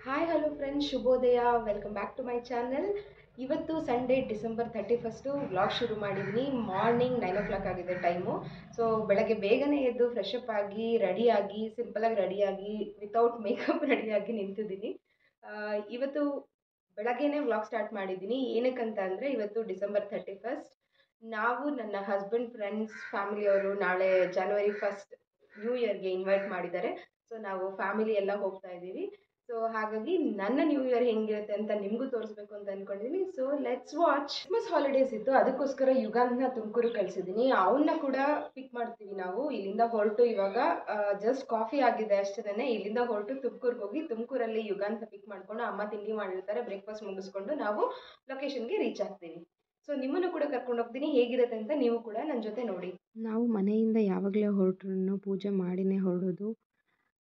Hi hello friends, ಶುಭೋದಯ. Welcome back to my channel. ಇವತ್ತು Sunday December 31 vlog ಶುರು ಮಾಡಿದ್ದೀನಿ. ಮಾರ್ನಿಂಗ್ 9 o'clock ಆಗಿದೆ ಟೈಮು. ಸೊ ಬೆಳಗ್ಗೆ ಬೇಗನೆ ಎದ್ದು ಫ್ರೆಶ್ ಅಪ್ ಆಗಿ ರೆಡಿಯಾಗಿ ಸಿಂಪಲಾಗಿ ರೆಡಿಯಾಗಿ ವಿತೌಟ್ ಮೇಕಪ್ ರೆಡಿಯಾಗಿ ನಿಂತಿದ್ದೀನಿ. ಇವತ್ತು ಬೆಳಗ್ಗೆನೇ ವ್ಲಾಗ್ ಸ್ಟಾರ್ಟ್ ಮಾಡಿದ್ದೀನಿ. ಏನಕ್ಕಂತ ಅಂದರೆ ಇವತ್ತು ಡಿಸೆಂಬರ್ 31. ನಾವು ನನ್ನ ಹಸ್ಬೆಂಡ್, ಫ್ರೆಂಡ್ಸ್, ಫ್ಯಾಮಿಲಿಯವರು ನಾಳೆ January 1 ನ್ಯೂ ಇಯರ್ಗೆ ಇನ್ವೈಟ್ ಮಾಡಿದ್ದಾರೆ. ಸೊ ನಾವು ಫ್ಯಾಮಿಲಿ ಎಲ್ಲ ಹೋಗ್ತಾ ಇದ್ದೀವಿ. ಸೊ ಹಾಗಾಗಿ ನನ್ನ ನ್ಯೂ ಇಯರ್ ಹೆಂಗಿರುತ್ತೆ ಅಂತ ನಿಮಗೂ ತೋರಿಸ್ಬೇಕು ಅಂತ ಅಂದ್ಕೊಂಡಿದ್ದೀನಿ. So let's watch. Christmas holidays ಇತ್ತು, ಅದಕ್ಕೋಸ್ಕರ ಯುಗಾಂತ್ನ ತುಮಕೂರು ಕಳಿಸಿದ್ದೀನಿ. ಅವನ್ನ ಕೂಡ ಪಿಕ್ ಮಾಡ್ತೀವಿ ನಾವು. ಇಲ್ಲಿಂದ ಹೊರಟು ಇವಾಗ ಜಸ್ಟ್ ಕಾಫಿ ಆಗಿದೆ ಅಷ್ಟೇ. ಇಲ್ಲಿಂದ ಹೊರಟು ತುಮಕೂರಿಗೆ ಹೋಗಿ ತುಮಕೂರಲ್ಲಿ ಯುಗಾಂತ್ನ ಪಿಕ್ ಮಾಡಿಕೊಂಡು ಅಮ್ಮ ತಿಂಡಿ ಮಾಡಿರ್ತಾರೆ, ಬ್ರೇಕ್ಫಾಸ್ಟ್ ಮುಗಿಸ್ಕೊಂಡು ನಾವು ಲೊಕೇಶನ್ಗೆ ರೀಚ್ ಆಗ್ತೀವಿ. ಸೊ ನಿಮ್ಮನ್ನು ಕೂಡ ಕರ್ಕೊಂಡು ಹೋಗ್ತೀನಿ, ಹೇಗಿರುತ್ತೆ ಅಂತ ನೀವು ಕೂಡ ನನ್ನ ಜೊತೆ ನೋಡಿ. ನಾವು ಮನೆಯಿಂದ ಯಾವಾಗಲೇ ಹೊರಟ್ರೂ ಪೂಜೆ ಮಾಡಿನೇ ಹೊರಡೋದು.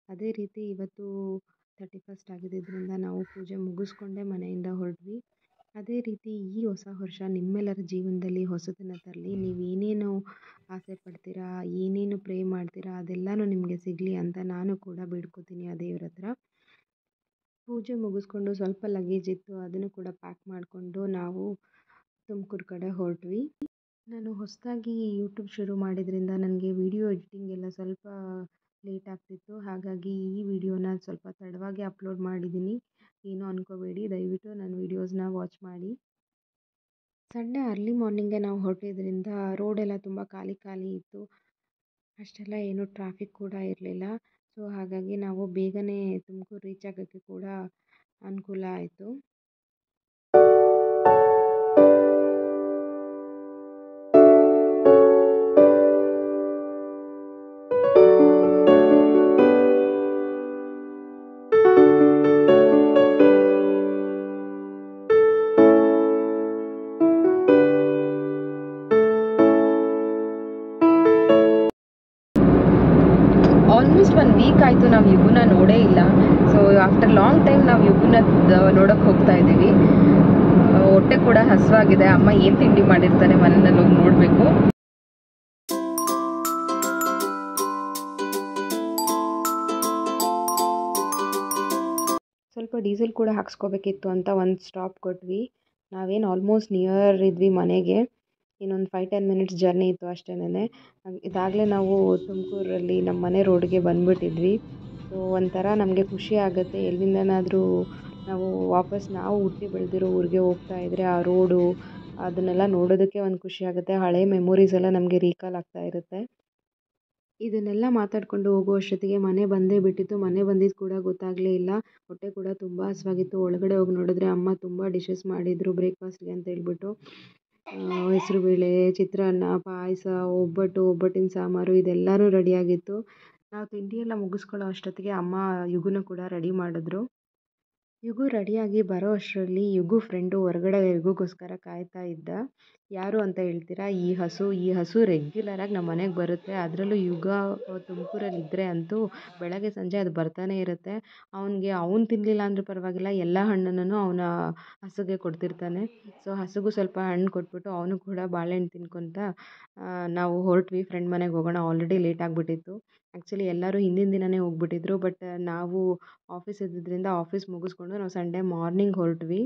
ಅದೇ ರೀತಿ ಇವತ್ತು 31 ಆಗಿದ್ದರಿಂದ ನಾವು ಪೂಜೆ ಮುಗಿಸ್ಕೊಂಡೇ ಮನೆಯಿಂದ ಹೊರಟ್ವಿ. ಅದೇ ರೀತಿ ಈ ಹೊಸ ವರ್ಷ ನಿಮ್ಮೆಲ್ಲರ ಜೀವನದಲ್ಲಿ ಹೊಸತನ್ನು ತರಲಿ. ನೀವು ಏನೇನು ಆಸೆ ಪಡ್ತೀರಾ, ಏನೇನು ಪ್ರೇ ಮಾಡ್ತೀರಾ ಅದೆಲ್ಲನೂ ನಿಮಗೆ ಸಿಗಲಿ ಅಂತ ನಾನು ಕೂಡ ಬೇಡ್ಕೋತೀನಿ ಆ ದೇವ್ರ ಹತ್ರ. ಪೂಜೆ ಮುಗಿಸ್ಕೊಂಡು ಸ್ವಲ್ಪ ಲಗೇಜ್ ಇತ್ತು, ಅದನ್ನು ಕೂಡ ಪ್ಯಾಕ್ ಮಾಡಿಕೊಂಡು ನಾವು ತುಮಕೂರು ಕಡೆ ಹೊರಟ್ವಿ. ನಾನು ಹೊಸದಾಗಿ ಯೂಟ್ಯೂಬ್ ಶುರು ಮಾಡಿದ್ರಿಂದ ನನಗೆ ವಿಡಿಯೋ ಎಡಿಟಿಂಗ್ ಎಲ್ಲ ಸ್ವಲ್ಪ ಲೇಟ್ ಆಗ್ತಿತ್ತು. ಹಾಗಾಗಿ ಈ ವಿಡಿಯೋನ ಸ್ವಲ್ಪ ತಡವಾಗಿ ಅಪ್ಲೋಡ್ ಮಾಡಿದ್ದೀನಿ. ಏನೂ ಅಂದ್ಕೋಬೇಡಿ, ದಯವಿಟ್ಟು ನನ್ನ ವೀಡಿಯೋಸ್ನ ವಾಚ್ ಮಾಡಿ. ಸಂಡೇ ಅರ್ಲಿ ಮಾರ್ನಿಂಗೇ ನಾವು ಹೊರಟಿದ್ರಿಂದ ರೋಡೆಲ್ಲ ತುಂಬ ಖಾಲಿ ಖಾಲಿ ಇತ್ತು. ಅಷ್ಟೆಲ್ಲ ಏನೂ ಟ್ರಾಫಿಕ್ ಕೂಡ ಇರಲಿಲ್ಲ. ಸೊ ಹಾಗಾಗಿ ನಾವು ಬೇಗನೆ ತುಮಕೂರು ರೀಚ್ ಆಗೋಕ್ಕೆ ಕೂಡ ಅನುಕೂಲ ಆಯಿತು. ಆಲ್ಮೋಸ್ಟ್ 1 ವೀಕ್ ಆಯಿತು ನಾವು ಯುಗುನ ನೋಡೇ ಇಲ್ಲ. ಸೊ ಆಫ್ಟರ್ ಲಾಂಗ್ ಟೈಮ್ ನಾವು ಯುಗುನ ನೋಡೋಕ್ಕೆ ಹೋಗ್ತಾ ಇದ್ದೀವಿ. ಹೊಟ್ಟೆ ಕೂಡ ಹಸಿವಾಗಿದೆ. ಅಮ್ಮ ಏನು ತಿಂಡಿ ಮಾಡಿರ್ತಾರೆ ಮನೆಯಲ್ಲಿ ಹೋಗಿ ನೋಡಬೇಕು. ಸ್ವಲ್ಪ ಡೀಸೆಲ್ ಕೂಡ ಹಾಕ್ಸ್ಕೋಬೇಕಿತ್ತು ಅಂತ ಒಂದು ಸ್ಟಾಪ್ ಕೊಟ್ವಿ. ನಾವೇನು ಆಲ್ಮೋಸ್ಟ್ ನಿಯರ್ ಇದ್ವಿ ಮನೆಗೆ. ಇನ್ನೊಂದು 5-10 ಮಿನಿಟ್ಸ್ ಜರ್ನಿ ಇತ್ತು ಅಷ್ಟೇನೆ. ಇದಾಗಲೇ ನಾವು ತುಮಕೂರಲ್ಲಿ ನಮ್ಮ ಮನೆ ರೋಡ್ಗೆ ಬಂದುಬಿಟ್ಟಿದ್ವಿ. ಸೊ ಒಂಥರ ನಮಗೆ ಖುಷಿ ಆಗುತ್ತೆ, ಎಲ್ಲಿಂದನಾದರೂ ನಾವು ವಾಪಸ್ ನಾವು ಹುಟ್ಟಿ ಬೆಳೆದಿರೋ ಊರಿಗೆ ಹೋಗ್ತಾ ಇದ್ದರೆ ಆ ರೋಡು ಅದನ್ನೆಲ್ಲ ನೋಡೋದಕ್ಕೆ ಒಂದು ಖುಷಿ ಆಗುತ್ತೆ. ಹಳೆ ಮೆಮೊರೀಸ್ ಎಲ್ಲ ನಮಗೆ ರೀಕಾಲ್ ಆಗ್ತಾ ಇರುತ್ತೆ. ಇದನ್ನೆಲ್ಲ ಮಾತಾಡಿಕೊಂಡು ಹೋಗೋ ಅಷ್ಟೊತ್ತಿಗೆ ಮನೆ ಬಂದೇ ಬಿಟ್ಟಿತ್ತು. ಮನೆ ಬಂದಿದ್ದು ಕೂಡ ಗೊತ್ತಾಗಲೇ ಇಲ್ಲ. ಹೊಟ್ಟೆ ಕೂಡ ತುಂಬ ಹಸಿವಾಗಿತ್ತು. ಒಳಗಡೆ ಹೋಗಿ ನೋಡಿದ್ರೆ ಅಮ್ಮ ತುಂಬ ಡಿಶಸ್ ಮಾಡಿದರು ಬ್ರೇಕ್ಫಾಸ್ಟ್ಗೆ ಅಂತ ಹೇಳ್ಬಿಟ್ಟು. ಹೆಸರುಬೇಳೆ, ಚಿತ್ರಾನ್ನ, ಪಾಯಸ, ಒಬ್ಬಟ್ಟಿನ ಸಾಂಬಾರು ಇದೆಲ್ಲನೂ ರೆಡಿಯಾಗಿತ್ತು. ನಾವು ತಿಂಡಿಯೆಲ್ಲ ಮುಗಿಸ್ಕೊಳ್ಳೋ ಅಷ್ಟೊತ್ತಿಗೆ ಅಮ್ಮ ಯುಗುನ ಕೂಡ ರೆಡಿ ಮಾಡಿದ್ರು. ಯುಗು ರೆಡಿಯಾಗಿ ಬರೋ ಅಷ್ಟರಲ್ಲಿ ಯುಗು ಫ್ರೆಂಡು ಹೊರಗಡೆ ಯುಗುಗೋಸ್ಕರ ಕಾಯ್ತಾ ಇದ್ದ. ಯಾರು ಅಂತ ಹೇಳ್ತೀರಾ? ಈ ಹಸು ರೆಗ್ಯುಲರಾಗಿ ನಮ್ಮ ಮನೆಗೆ ಬರುತ್ತೆ. ಅದರಲ್ಲೂ ಯುಗ ತುಮಕೂರಲ್ಲಿ ಇದ್ದರೆ ಅಂತೂ ಬೆಳಗ್ಗೆ ಸಂಜೆ ಅದು ಬರ್ತಾನೆ ಇರುತ್ತೆ. ಅವ್ನು ತಿನ್ನಲಿಲ್ಲ ಅಂದರೂ ಪರವಾಗಿಲ್ಲ, ಎಲ್ಲ ಹಣ್ಣನ್ನು ಅವನ ಹಸುಗೆ ಕೊಡ್ತಿರ್ತಾನೆ. ಸೊ ಹಸುಗೂ ಸ್ವಲ್ಪ ಹಣ್ಣು ಕೊಟ್ಬಿಟ್ಟು ಅವನು ಕೂಡ ಬಾಳೆಹಣ್ಣು ತಿನ್ಕೊತ ನಾವು ಹೊರಟ್ವಿ. ಫ್ರೆಂಡ್ ಮನೆಗೆ ಹೋಗೋಣ, ಆಲ್ರೆಡಿ ಲೇಟ್ ಆಗಿಬಿಟ್ಟಿತ್ತು. ಆ್ಯಕ್ಚುಲಿ ಎಲ್ಲರೂ ಹಿಂದಿನ ದಿನವೇ ಹೋಗ್ಬಿಟ್ಟಿದ್ರು. ಬಟ್ ನಾವು ಆಫೀಸ್ ಇದ್ದಿದ್ದರಿಂದ ಆಫೀಸ್ ಮುಗಿಸ್ಕೊಂಡು ನಾವು ಸಂಡೇ ಮಾರ್ನಿಂಗ್ ಹೊರಟ್ವಿ.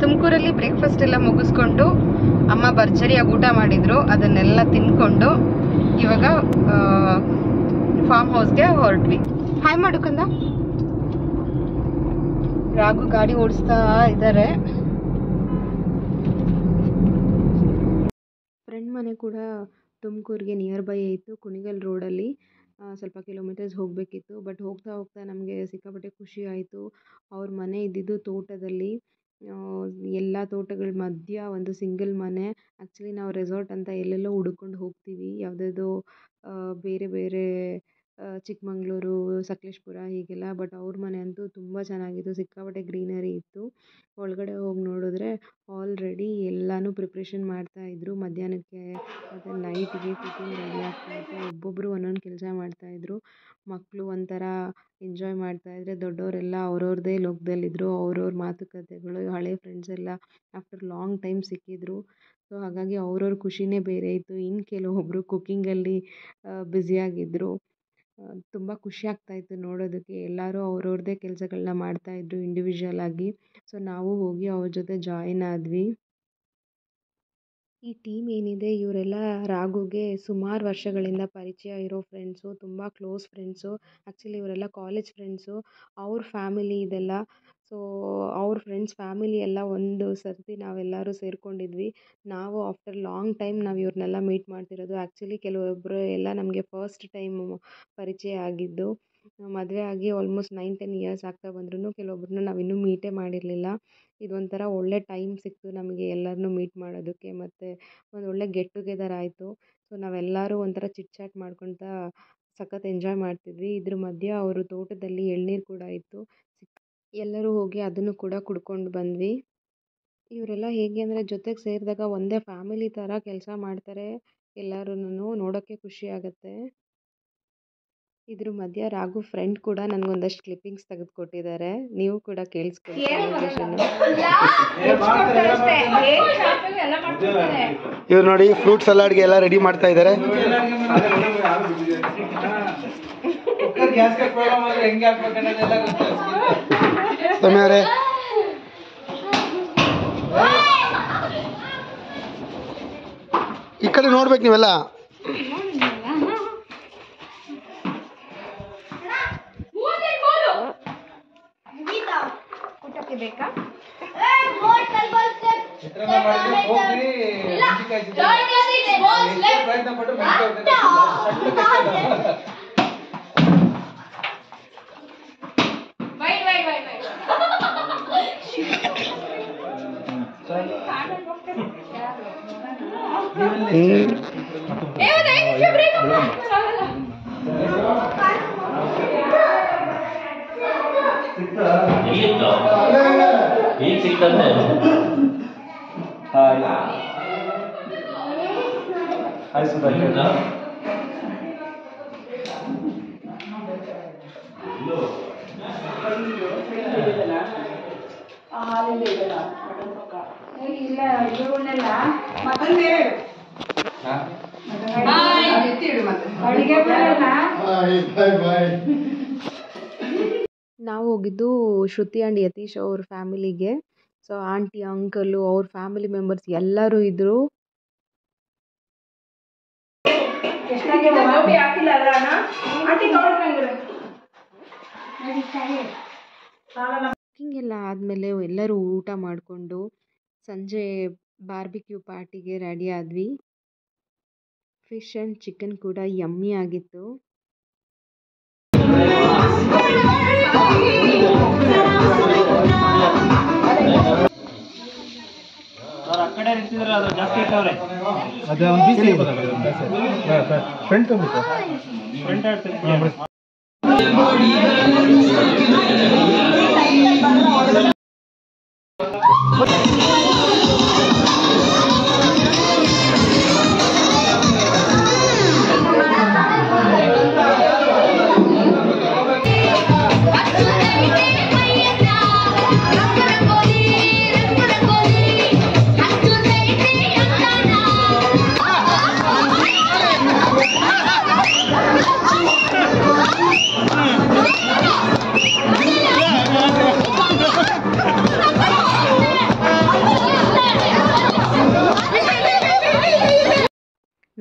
ತುಮಕೂರಲ್ಲಿ ಬ್ರೇಕ್ಫಾಸ್ಟ್ ಎಲ್ಲ ಮುಗಿಸ್ಕೊಂಡು ಅಮ್ಮ ಭರ್ಜರಿಯಾಗಿ ಊಟ ಮಾಡಿದ್ರು. ಅದನ್ನೆಲ್ಲ ತಿನ್ಕೊಂಡು ಇವಾಗ ಫಾರ್ಮ್ ಹೌಸ್ಗೆ ಹೊರಟ್ವಿ. ಹಾಯ್ ಮಾಡೋಕಂದ. ರಾಘು ಗಾಡಿ ಓಡಿಸ್ತಾ ಇದ್ದಾರೆ. ಫ್ರೆಂಡ್ ಮನೆ ಕೂಡ ತುಮಕೂರಿಗೆ ನಿಯರ್ ಬೈ ಇತ್ತು, ಕುಣಿಗಲ್ ರೋಡಲ್ಲಿ. ಸ್ವಲ್ಪ ಕಿಲೋಮೀಟರ್ಸ್ ಹೋಗಬೇಕಿತ್ತು. ಬಟ್ ಹೋಗ್ತಾ ಹೋಗ್ತಾ ನಮಗೆ ಸಿಕ್ಕಾಪಟ್ಟೆ ಖುಷಿ ಆಯಿತು. ಅವ್ರ ಮನೆ ಇದ್ದಿದ್ದು ತೋಟದಲ್ಲಿ, ಎಲ್ಲ ತೋಟಗಳ ಮಧ್ಯ ಒಂದು ಸಿಂಗಲ್ ಮನೆ. ಆ್ಯಕ್ಚುಲಿ ನಾವು ರೆಸಾರ್ಟ್ ಅಂತ ಎಲ್ಲೆಲ್ಲೋ ಹುಡ್ಕೊಂಡು ಹೋಗ್ತೀವಿ, ಯಾವುದ್ಯಾವುದೋ ಬೇರೆ ಬೇರೆ ಚಿಕ್ಕಮಂಗ್ಳೂರು, ಸಕಲೇಶಪುರ ಹೀಗೆಲ್ಲ. ಬಟ್ ಅವ್ರ ಮನೆ ಅಂತೂ ತುಂಬ ಚೆನ್ನಾಗಿತ್ತು, ಸಿಕ್ಕಾಪಟ್ಟೆ ಗ್ರೀನರಿ ಇತ್ತು. ಒಳಗಡೆ ಹೋಗಿ ನೋಡಿದ್ರೆ ಆಲ್ ಆಲ್ರೆಡಿ ಎಲ್ಲನೂ ಪ್ರಿಪ್ರೇಷನ್ ಮಾಡ್ತಾಯಿದ್ರು ಮಧ್ಯಾಹ್ನಕ್ಕೆ ಮತ್ತು ನೈಟ್ಗೆ ಕುಕಿಂಗ್ ರೆಡಿ ಆಗ್ತಾಯಿತ್ತು. ಒಬ್ಬೊಬ್ಬರು ಒಂದೊಂದು ಕೆಲಸ ಮಾಡ್ತಾಯಿದ್ರು. ಮಕ್ಕಳು ಒಂಥರ ಎಂಜಾಯ್ ಮಾಡ್ತಾಯಿದ್ರೆ, ದೊಡ್ಡವರೆಲ್ಲ ಅವ್ರವ್ರದ್ದೇ ಲೋಕದಲ್ಲಿದ್ದರು. ಅವ್ರವ್ರ ಮಾತುಕತೆಗಳು, ಹಳೆ ಫ್ರೆಂಡ್ಸ್ ಎಲ್ಲ ಆಫ್ಟರ್ ಲಾಂಗ್ ಟೈಮ್ ಸಿಕ್ಕಿದ್ರು. ಸೊ ಹಾಗಾಗಿ ಅವ್ರವ್ರ ಖುಷಿನೇ ಬೇರೆ ಇತ್ತು. ಇನ್ನು ಕೆಲವೊಬ್ಬರು ಕುಕ್ಕಿಂಗಲ್ಲಿ ಬ್ಯುಸಿಯಾಗಿದ್ದರು. ತುಂಬ ಖುಷಿ ಆಗ್ತಾಯಿತ್ತು ನೋಡೋದಕ್ಕೆ. ಎಲ್ಲರೂ ಅವ್ರವ್ರದ್ದೇ ಕೆಲಸಗಳನ್ನ ಮಾಡ್ತಾಯಿದ್ರು ಇಂಡಿವಿಜುವಲ್ ಆಗಿ. ಸೊ ನಾವು ಹೋಗಿ ಅವ್ರ ಜೊತೆ ಜಾಯಿನ್ ಆದ್ವಿ. ಈ ಟೀಮ್ ಏನಿದೆ ಇವರೆಲ್ಲ ರಾಘುಗೆ ಸುಮಾರು ವರ್ಷಗಳಿಂದ ಪರಿಚಯ ಇರೋ ಫ್ರೆಂಡ್ಸು, ತುಂಬ ಕ್ಲೋಸ್ ಫ್ರೆಂಡ್ಸು. ಆ್ಯಕ್ಚುಲಿ ಇವರೆಲ್ಲ ಕಾಲೇಜ್ ಫ್ರೆಂಡ್ಸು. ಅವ್ರ ಫ್ಯಾಮಿಲಿ ಇದೆಲ್ಲ. ಸೊ ಅವ್ರ ಫ್ರೆಂಡ್ಸ್ ಫ್ಯಾಮಿಲಿ ಎಲ್ಲ ಒಂದು ಸರ್ತಿ ನಾವೆಲ್ಲರೂ ಸೇರ್ಕೊಂಡಿದ್ವಿ. ನಾವು ಆಫ್ಟರ್ ಲಾಂಗ್ ಟೈಮ್ ನಾವು ಇವ್ರನ್ನೆಲ್ಲ ಮೀಟ್ ಮಾಡ್ತಿರೋದು. ಆ್ಯಕ್ಚುಲಿ ಕೆಲವೊಬ್ಬರು ಎಲ್ಲ ನಮಗೆ ಫಸ್ಟ್ ಟೈಮು ಪರಿಚಯ ಆಗಿದ್ದು. ಮದುವೆ ಆಗಿ ಆಲ್ಮೋಸ್ಟ್ 9-10 ಇಯರ್ಸ್ ಆಗ್ತಾ ಬಂದ್ರೂ ಕೆಲವೊಬ್ಬರನ್ನ ನಾವಿನ್ನೂ ಮೀಟೇ ಮಾಡಿರಲಿಲ್ಲ. ಇದೊಂಥರ ಒಳ್ಳೆ ಟೈಮ್ ಸಿಕ್ತು ನಮಗೆ ಎಲ್ಲರನ್ನೂ ಮೀಟ್ ಮಾಡೋದಕ್ಕೆ. ಮತ್ತು ಒಂದು ಒಳ್ಳೆ ಗೆಟ್ ಟುಗೆದರ್ ಆಯಿತು. ಸೊ ನಾವೆಲ್ಲರೂ ಒಂಥರ ಚಿಟ್ ಚಾಟ್ ಮಾಡ್ಕೊಳ್ತಾ ಸಖತ್ ಎಂಜಾಯ್ ಮಾಡ್ತಿದ್ವಿ. ಇದ್ರ ಮಧ್ಯೆ ಅವರು ತೋಟದಲ್ಲಿ ಎಳ್ನೀರು ಕೂಡ ಇತ್ತು. ಎಲ್ಲರೂ ಹೋಗಿ ಅದನ್ನು ಕೂಡ ಕುಡ್ಕೊಂಡು ಬಂದ್ವಿ. ಇವರೆಲ್ಲ ಹೇಗೆ ಅಂದರೆ ಜೊತೆಗೆ ಸೇರಿದಾಗ ಒಂದೇ ಫ್ಯಾಮಿಲಿ ಥರ ಕೆಲಸ ಮಾಡ್ತಾರೆ. ಎಲ್ಲರೂ ನೋಡೋಕ್ಕೆ ಖುಷಿ ಆಗುತ್ತೆ. ಇದ್ರ ಮಧ್ಯೆ ರಾಘು ಫ್ರೆಂಡ್ ಕೂಡ ನನಗೊಂದಷ್ಟು ಕ್ಲಿಪ್ಪಿಂಗ್ಸ್ ತೆಗೆದುಕೊಟ್ಟಿದ್ದಾರೆ. ನೀವು ಕೂಡ ಕೇಳಿಸ್ಕೊಳ್ಳಿ ಕಾನ್ವರ್ಸೇಷನ್ನು. ಇವ್ರು ನೋಡಿ ಫ್ರೂಟ್ ಸಲಾಡ್ಗೆ ಎಲ್ಲ ರೆಡಿ ಮಾಡ್ತಾ ಇದ್ದಾರೆ. ಸಮಯವರೇ ಈ ಕಡೆ ನೋಡ್ಬೇಕು ನೀವೆಲ್ಲ. ಊಟಕ್ಕೆ ಬೇಕಾ? ಈಗ ಸಿಗ್ತದೆ. ನಾವು ಹೋಗಿದ್ದು ಶ್ರುತಿ ಆ್ಯಂಡ್ ಯತೀಶ್ ಅವ್ರ ಫ್ಯಾಮಿಲಿಗೆ. ಸೊ ಆಂಟಿ, ಅಂಕಲು, ಅವ್ರ ಫ್ಯಾಮಿಲಿ ಮೆಂಬರ್ಸ್ ಎಲ್ಲರೂ ಇದ್ದರು. ಕುಕಿಂಗ್ ಎಲ್ಲ ಆದಮೇಲೆ ಎಲ್ಲರೂ ಊಟ ಮಾಡಿಕೊಂಡು ಸಂಜೆ ಬಾರ್ಬಿಕ್ಯೂ ಪಾರ್ಟಿಗೆ ರೆಡಿ ಆದ್ವಿ. ಫಿಶ್ ಆ್ಯಂಡ್ ಚಿಕನ್ ಕೂಡ ಯಮ್ಮಿ ಆಗಿತ್ತು.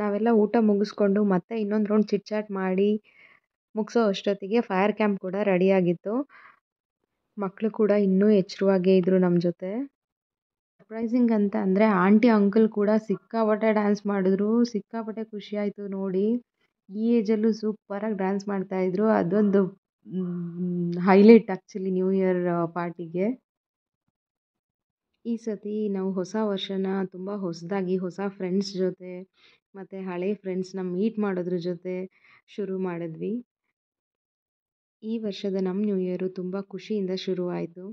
ನಾವೆಲ್ಲ ಊಟ ಮುಗಿಸ್ಕೊಂಡು ಮತ್ತೆ ಇನ್ನೊಂದು ರೌಂಡ್ ಚಿಟ್ ಚಾಟ್ ಮಾಡಿ ಮುಗಿಸೋ ಅಷ್ಟೊತ್ತಿಗೆ ಫೈರ್ ಕ್ಯಾಂಪ್ ಕೂಡ ರೆಡಿಯಾಗಿತ್ತು. ಮಕ್ಕಳು ಕೂಡ ಇನ್ನೂ ಎಚ್ಚರವಾಗೇ ಇದ್ದರು ನಮ್ಮ ಜೊತೆ. ಸರ್ಪ್ರೈಸಿಂಗ್ ಅಂತ ಅಂದರೆ ಆಂಟಿ ಅಂಕಲ್ ಕೂಡ ಸಿಕ್ಕಾಪಟ್ಟೆ ಡ್ಯಾನ್ಸ್ ಮಾಡಿದ್ರು. ಸಿಕ್ಕಾಪಟ್ಟೆ ಖುಷಿ ಆಯಿತು ನೋಡಿ. ಈ ಏಜಲ್ಲೂ ಸೂಪರಾಗಿ ಡ್ಯಾನ್ಸ್ ಮಾಡ್ತಾಯಿದ್ರು. ಅದೊಂದು ಹೈಲೈಟ್ ಆ್ಯಕ್ಚುಲಿ ನ್ಯೂ ಇಯರ್ ಪಾರ್ಟಿಗೆ. ಈ ಸತಿ ನಾವು ಹೊಸ ವರ್ಷನ ತುಂಬ ಹೊಸದಾಗಿ ಹೊಸ ಫ್ರೆಂಡ್ಸ್ ಜೊತೆ ಮತ್ತು ಹಳೆ ಫ್ರೆಂಡ್ಸ್ನ ಮೀಟ್ ಮಾಡೋದ್ರ ಜೊತೆ ಶುರು ಮಾಡಿದ್ವಿ. ಈ ವರ್ಷದ ನಮ್ಮ ನ್ಯೂ ಇಯರು ತುಂಬ ಖುಷಿಯಿಂದ ಶುರುವಾಯಿತು.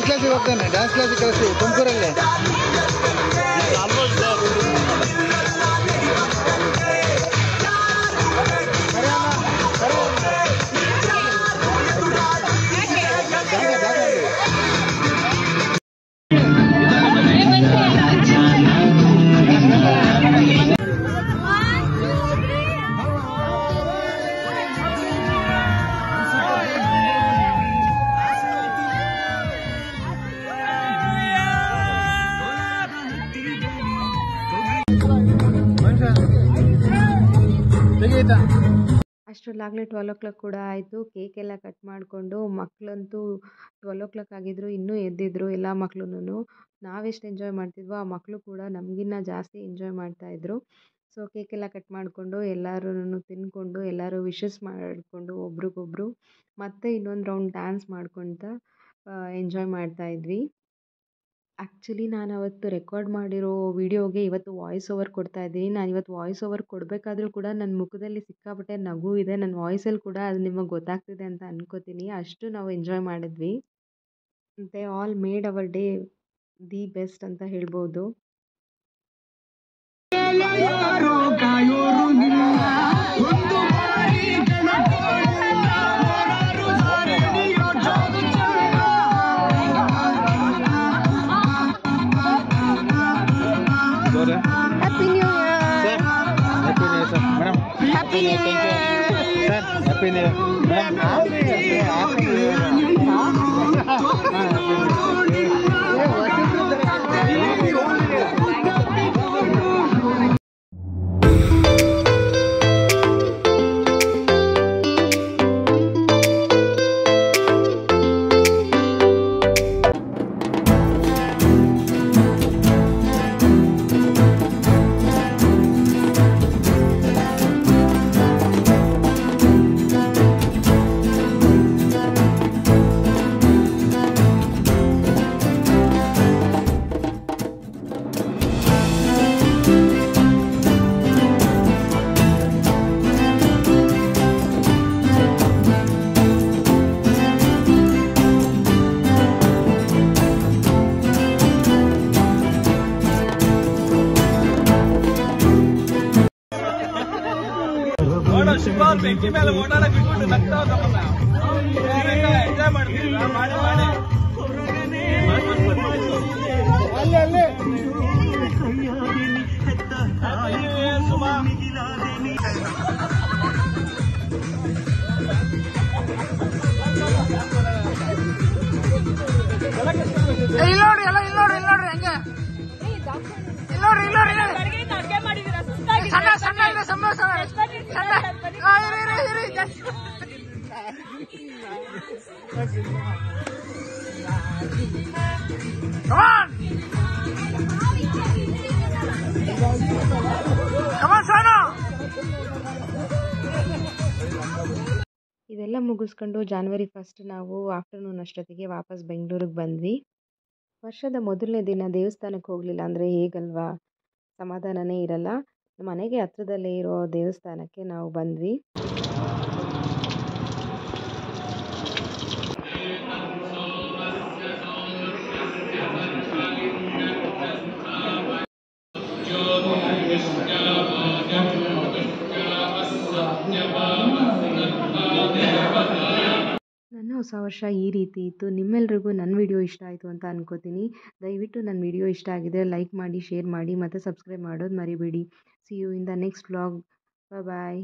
ಡ್ಯಾನ್ಸ್ ಕ್ಲಾಸಿಗೆ ಹೋಗ್ತಾನೆ, ಡ್ಯಾನ್ಸ್ ಕ್ಲಾಸಿಗೆ ಕಳಿಸಿ ತುಮಕೂರಲ್ಲಿ. ಅಷ್ಟರಲ್ಲಾಗಲೇ 12 ಕೂಡ ಆಯಿತು. ಕೇಕ್ ಎಲ್ಲ ಕಟ್ ಮಾಡಿಕೊಂಡು ಮಕ್ಕಳಂತೂ 12 ಆಗಿದ್ರು, ಇನ್ನೂ ಎದ್ದಿದ್ರು ಎಲ್ಲ ಮಕ್ಕಳು. ನಾವೆಷ್ಟು ಎಂಜಾಯ್ ಮಾಡ್ತಿದ್ವೋ ಆ ಮಕ್ಕಳು ಕೂಡ ನಮಗಿನ್ನ ಜಾಸ್ತಿ ಎಂಜಾಯ್ ಮಾಡ್ತಾಯಿದ್ರು. ಸೊ ಕೇಕೆಲ್ಲ ಕಟ್ ಮಾಡಿಕೊಂಡು ಎಲ್ಲರೂ ತಿಂದ್ಕೊಂಡು ಎಲ್ಲರೂ ವಿಶಸ್ ಮಾಡಿಕೊಂಡು ಒಬ್ರಿಗೊಬ್ರು ಮತ್ತೆ ಇನ್ನೊಂದು ರೌಂಡ್ ಡ್ಯಾನ್ಸ್ ಮಾಡ್ಕೊತ ಎಂಜಾಯ್ ಮಾಡ್ತಾಯಿದ್ವಿ. ಆ್ಯಕ್ಚುಲಿ ನಾನು ಅವತ್ತು ರೆಕಾರ್ಡ್ ಮಾಡಿರೋ ವೀಡಿಯೋಗೆ ಇವತ್ತು ವಾಯ್ಸ್ ಓವರ್ ಕೊಡ್ತಾಯಿದ್ದೀನಿ. ನಾನು ಇವತ್ತು ವಾಯ್ಸ್ ಓವರ್ ಕೊಡಬೇಕಾದ್ರೂ ಕೂಡ ನನ್ನ ಮುಖದಲ್ಲಿ ಸಿಕ್ಕಾಪಟ್ಟೆ ನಗು ಇದೆ. ನನ್ನ ವಾಯ್ಸಲ್ಲಿ ಕೂಡ ಅದು ನಿಮಗೆ ಗೊತ್ತಾಗ್ತಿದೆ ಅಂತ ಅನ್ಕೋತೀನಿ. ಅಷ್ಟು ನಾವು ಎಂಜಾಯ್ ಮಾಡಿದ್ವಿ. They all made our day the best ಅಂತ ಹೇಳ್ಬೋದು. Happy New Year! Sir, Happy New Year, sir. Madam. Happy New Year. Sir, Happy New Year. Madam, Happy New Year. Happy New Year. ಶಿವರ್ ಬೆಂಕಿ ಮೇಲೆ ಓಡಾಡ ಬಿಟ್ಬಿಟ್ಟು ನಗ್ತಾವಲ್ಲ enjoy ಮಾಡ್ತೀವಿ ಮಾಡಿ ಮಾಡಿ ಸುಮಾ ಇಲ್ಲೋಡ್ರಿ ಎಲ್ಲ ಇಲ್ಲೋಡ್ರಿ ಹೆಂಗೆ ಇಲ್ಲೋಡ್ರಿ ಸಣ್ಣ ಸಣ್ಣ ಇದೆ ಸಂಭಾಷ ಸಣ್ಣ ಇರಿ ಇದೆಲ್ಲ ಮುಗಿಸ್ಕೊಂಡು January 1 ನಾವು ಆಫ್ಟರ್ನೂನ್ ಅಷ್ಟೊತ್ತಿಗೆ ವಾಪಸ್ ಬೆಂಗಳೂರಿಗೆ ಬಂದ್ವಿ. ವರ್ಷದ ಮೊದಲನೇ ದಿನ ದೇವಸ್ಥಾನಕ್ಕೆ ಹೋಗಲಿಲ್ಲ ಅಂದರೆ ಹೇಗಲ್ವಾ, ಸಮಾಧಾನನೇ ಇರಲ್ಲ. ಮನೆಗೆ ಹತ್ರದಲ್ಲೇ ಇರೋ ದೇವಸ್ಥಾನಕ್ಕೆ ನಾವು ಬಂದ್ವಿ. ನನ್ನ ಹೊಸ ವರ್ಷ ಈ ರೀತಿ ಇತ್ತು. ನಿಮ್ಮೆಲ್ರಿಗೂ ನನ್ನ ವಿಡಿಯೋ ಇಷ್ಟ ಆಯಿತು ಅಂತ ಅನ್ಕೋತೀನಿ. ದಯವಿಟ್ಟು ನನ್ನ ವಿಡಿಯೋ ಇಷ್ಟ ಆಗಿದ್ರೆ ಲೈಕ್ ಮಾಡಿ, ಶೇರ್ ಮಾಡಿ ಮತ್ತು ಸಬ್ಸ್ಕ್ರೈಬ್ ಮಾಡೋದು ಮರಿಬೇಡಿ. See you in the next vlog. Bye.